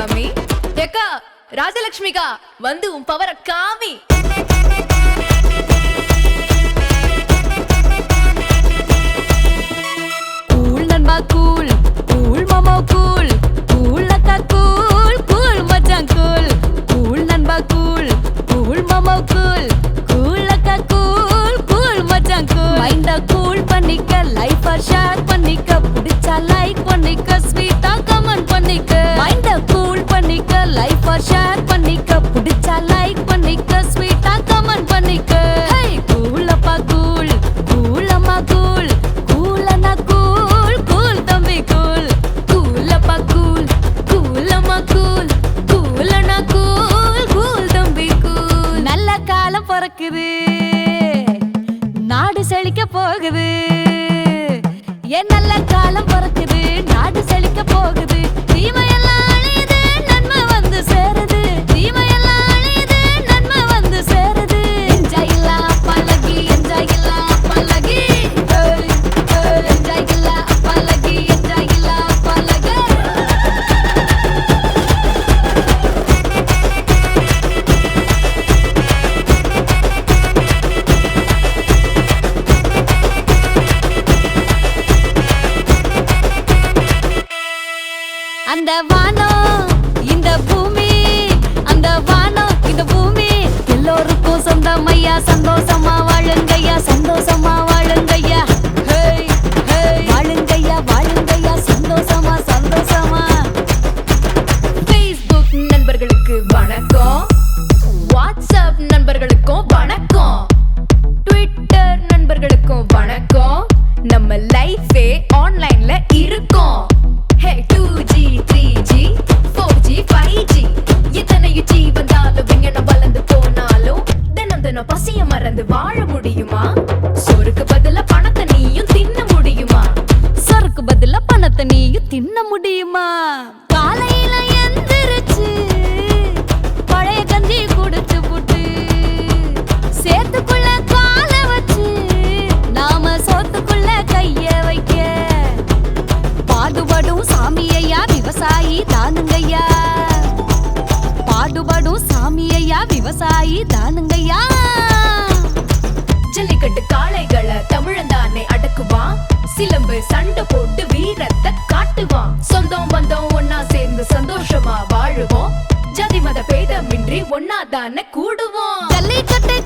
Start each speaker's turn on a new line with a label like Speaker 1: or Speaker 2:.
Speaker 1: சாமி ஏக்கா ராஜலட்சுமிகா வந்து உன் பவர காமி.
Speaker 2: கூல் நண்பா கூல், கூல் மாமா கூல், கூல் அக்கா கூல், கூல் மச்சான் கூல். கூல் நண்பா கூல், கூல் மாமா கூல், கூல் அக்கா கூல், கூல் மச்சான் கூல். மைண்ட கூல் பண்ணிக்க, லைஃப ஷேர் பண்ணிக்க, பிடிச்சா லைக் பண்ணிக்க, ஸ்வீட்டா கமெண்ட் பண்ணிக்க. மைண்ட கூல் பண்ணிக்க, லைஃப ஷேர் பண்ணிக்க, பிடிச்சா லைக் பண்ணிக்க, ஸ்வீட்டா கமெண்ட் பண்ணிக்க. ஹே கூல் அப்பா கூல், கூல் அம்மா கூல், கூல் அண்ணா கூல், கூல் தம்பி கூல். கூல் அப்பா கூல், கூல் அம்மா கூல், கூல் அண்ணா கூல், கூல் தம்பி கூல். நல்ல காலம் பிறக்குது, நாடு செழிக்க போகுது. ஏன் நல்ல காலம் பிறக்குது, நாடு செழிக்க போகுது. தீமையெல்லாம் அழியுது, நன்மை வந்து சேருது. தீமையெல்லாம் அழியுது, நன்மை வந்து சேருது. என்ஜாய் இல்ல பழகி, என்ஜாய் இல்ல பழகி, என்ஜாய் இல்ல பழகி, என்ஜாய் இல்ல பழகி. அந்த வானம் இந்த பூமி, அந்த வானம் இந்த பூமி எல்லோருக்கும் சொந்தமையா. சந்தோஷமா வாழுங்கய்யா, சந்தோஷமா வாழுங்கய்யா. ஹேய் ஹேய் வாழுங்கய்யா, வாழுங்கய்யா, சந்தோஷமா சந்தோஷமா.
Speaker 1: Facebook நண்பர்களுக்கு வணக்கம், வாட்ஸ்அப் நண்பர்களுக்கும் வணக்கம், ட்விட்டர் நண்பர்களுக்கும் வணக்கம். நம்ம லைஃபே ஆன்லைன்ல இருக்கும். ஹே 2G 3G 4G 5G எத்தனையும் G வந்தாலும் விஞ்ஞானம் வளர்ந்து போனாலும் தினம் தினம் பசிய மறந்து வாழ முடியுமா? சோறுக்கு பதிலா பணத்தை நீயும் தின்ன முடியுமா?
Speaker 2: சருக்கு பதிலா பணத்தை நீயும் தின்ன முடியுமா? காலையில எந்திரிச்சு பழைய கஞ்சி குடிச்சு புட்டு சேத்துக்குள்ள கால வச்சு நாம சோத்துக்குள்ள கைய வைக்க பாடுபடும் சாமியையா விவசாயி தானுங்கய்யா. பாடுபடும் சாமியையா விவசாயி தானுங்கய்யா.
Speaker 1: ஜல்லிக்கட்டு காளைகளை தமிழன் தானே அடக்குவான். சிலம்பு சண்டை போட்டு வீரத்தை காட்டுவான். சொந்தம் பந்தம் ஒன்னா சேர்ந்து சந்தோஷமா வாழுவோம். ஜாதி மத பேதமின்றி ஒன்னா தானே கூடுவோம்.
Speaker 2: ஜல்லிக்கட்டு